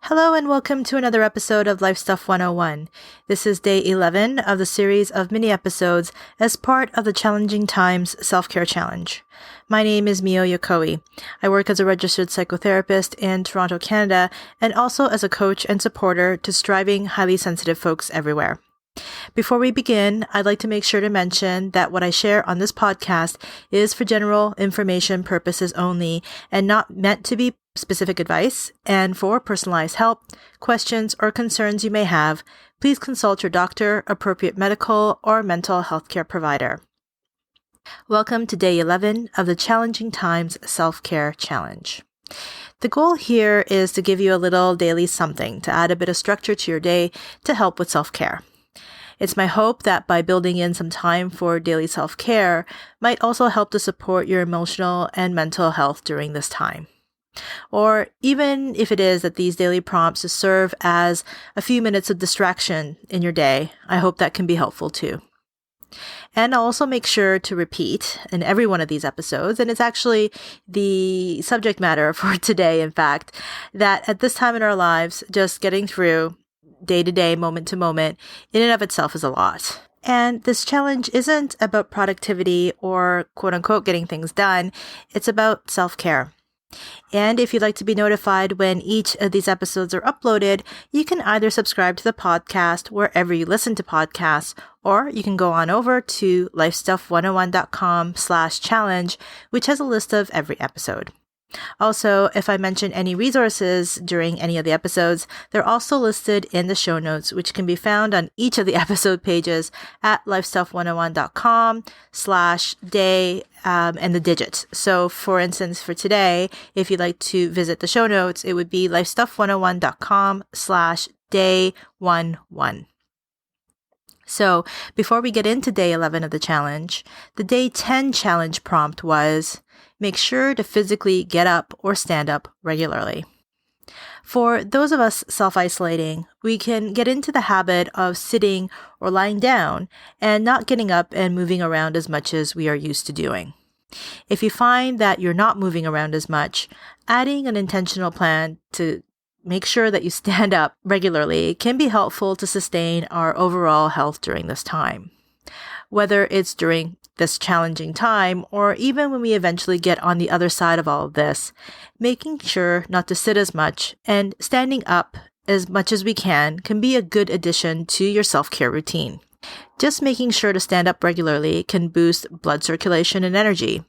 Hello and welcome to another episode of Life Stuff 101. This is day 11 of the series of mini episodes as part of the Challenging Times Self-Care Challenge. My name is Mio Yokoi. I work as a registered psychotherapist in Toronto, Canada, and also as a coach and supporter to striving, highly sensitive folks everywhere. Before we begin, I'd like to make sure to mention that what I share on this podcast is for general information purposes only and not meant to be specific advice, and for personalized help, questions, or concerns you may have, please consult your doctor, appropriate medical, or mental health care provider. Welcome to day 11 of the Challenging Times Self-Care Challenge. The goal here is to give you a little daily something to add a bit of structure to your day to help with self-care. It's my hope that by building in some time for daily self-care might also help to support your emotional and mental health during this time. Or even if it is that these daily prompts serve as a few minutes of distraction in your day, I hope that can be helpful too. And I'll also make sure to repeat in every one of these episodes, and it's actually the subject matter for today, in fact, that at this time in our lives, just getting through day to day, moment to moment, in and of itself is a lot. And this challenge isn't about productivity or quote unquote getting things done. It's about self-care. And if you'd like to be notified when each of these episodes are uploaded, you can either subscribe to the podcast wherever you listen to podcasts, or you can go on over to lifestuff101.com/challenge, which has a list of every episode. Also, if I mention any resources during any of the episodes, they're also listed in the show notes, which can be found on each of the episode pages at lifestuff101.com/day and the digits. So, for instance, for today, if you'd like to visit the show notes, it would be lifestuff101.com/day11. So, before we get into day 11 of the challenge, the day 10 challenge prompt was, make sure to physically get up or stand up regularly. For those of us self-isolating, we can get into the habit of sitting or lying down and not getting up and moving around as much as we are used to doing. If you find that you're not moving around as much, adding an intentional plan to make sure that you stand up regularly can be helpful to sustain our overall health during this time. Whether it's during this challenging time, or even when we eventually get on the other side of all of this, making sure not to sit as much and standing up as much as we can be a good addition to your self-care routine. Just making sure to stand up regularly can boost blood circulation and energy,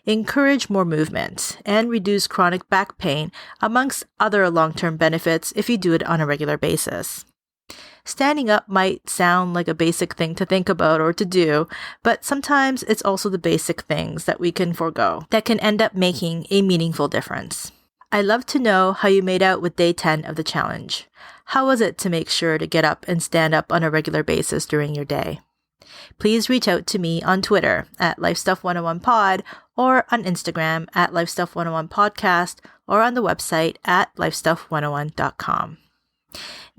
encourage more movement, and reduce chronic back pain, amongst other long-term benefits if you do it on a regular basis. Standing up might sound like a basic thing to think about or to do, but sometimes it's also the basic things that we can forego that can end up making a meaningful difference. I'd love to know how you made out with day 10 of the challenge. How was it to make sure to get up and stand up on a regular basis during your day? Please reach out to me on Twitter at LifeStuff101pod or on Instagram at LifeStuff101podcast or on the website at LifeStuff101.com.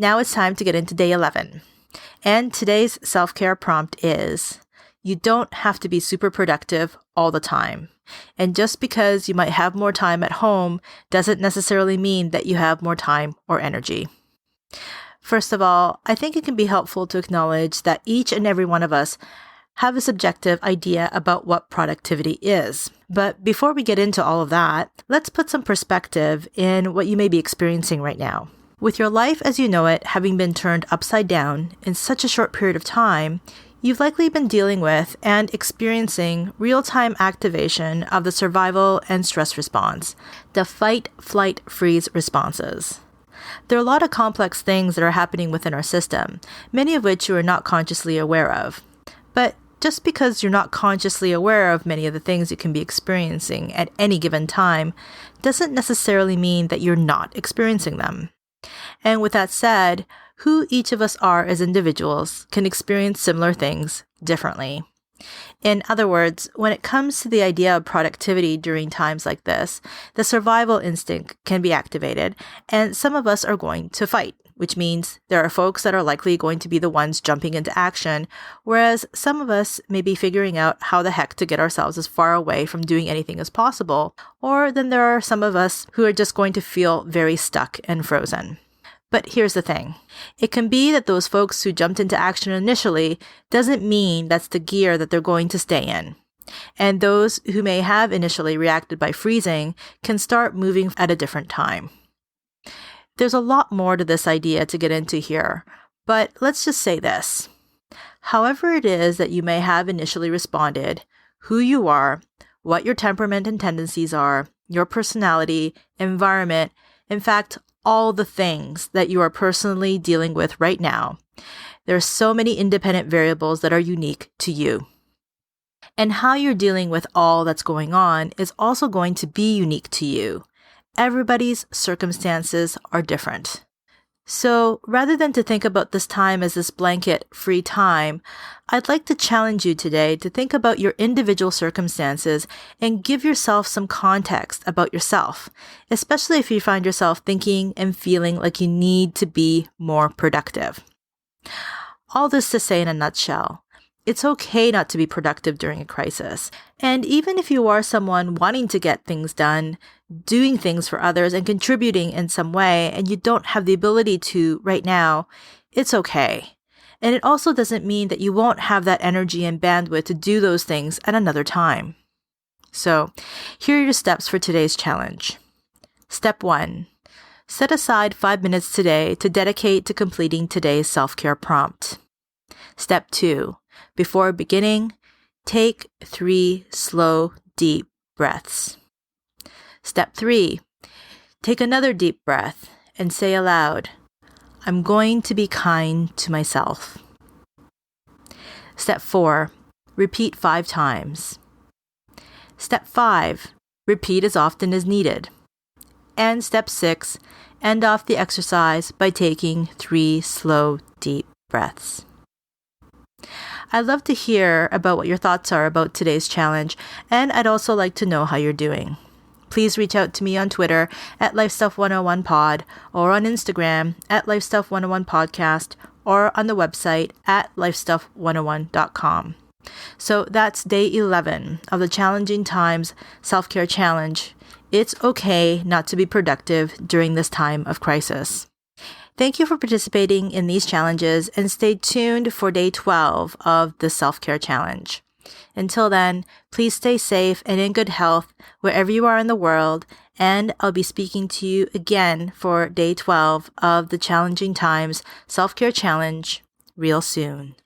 Now it's time to get into day 11. And today's self-care prompt is, you don't have to be super productive all the time. And just because you might have more time at home doesn't necessarily mean that you have more time or energy. First of all, I think it can be helpful to acknowledge that each and every one of us have a subjective idea about what productivity is. But before we get into all of that, let's put some perspective in what you may be experiencing right now. With your life as you know it having been turned upside down in such a short period of time, you've likely been dealing with and experiencing real-time activation of the survival and stress response, the fight, flight, freeze responses. There are a lot of complex things that are happening within our system, many of which you are not consciously aware of. But just because you're not consciously aware of many of the things you can be experiencing at any given time doesn't necessarily mean that you're not experiencing them. And with that said, who each of us are as individuals can experience similar things differently. In other words, when it comes to the idea of productivity during times like this, the survival instinct can be activated, and some of us are going to fight, which means there are folks that are likely going to be the ones jumping into action, whereas some of us may be figuring out how the heck to get ourselves as far away from doing anything as possible, or then there are some of us who are just going to feel very stuck and frozen. But here's the thing. It can be that those folks who jumped into action initially doesn't mean that's the gear that they're going to stay in. And those who may have initially reacted by freezing can start moving at a different time. There's a lot more to this idea to get into here, but let's just say this. However it is that you may have initially responded, who you are, what your temperament and tendencies are, your personality, environment, in fact, all the things that you are personally dealing with right now. There are so many independent variables that are unique to you. And how you're dealing with all that's going on is also going to be unique to you. Everybody's circumstances are different. So rather than to think about this time as this blanket free time, I'd like to challenge you today to think about your individual circumstances and give yourself some context about yourself, especially if you find yourself thinking and feeling like you need to be more productive. All this to say in a nutshell, it's okay not to be productive during a crisis. And even if you are someone wanting to get things done, doing things for others and contributing in some way, and you don't have the ability to right now, it's okay. And it also doesn't mean that you won't have that energy and bandwidth to do those things at another time. So, here are your steps for today's challenge. Step 1. Set aside 5 minutes today to dedicate to completing today's self-care prompt. Step 2. Before beginning, take 3 slow, deep breaths. Step 3. Take another deep breath and say aloud, I'm going to be kind to myself. Step 4. Repeat 5 times. Step 5. Repeat as often as needed. And step 6. End off the exercise by taking 3 slow, deep breaths. I'd love to hear about what your thoughts are about today's challenge, and I'd also like to know how you're doing. Please reach out to me on Twitter at LifeStuff101pod or on Instagram at LifeStuff101podcast or on the website at LifeStuff101.com. So that's day 11 of the Challenging Times Self-Care Challenge. It's okay not to be productive during this time of crisis. Thank you for participating in these challenges and stay tuned for day 12 of the Self-Care Challenge. Until then, please stay safe and in good health wherever you are in the world, and I'll be speaking to you again for day 12 of the Challenging Times Self-Care Challenge real soon.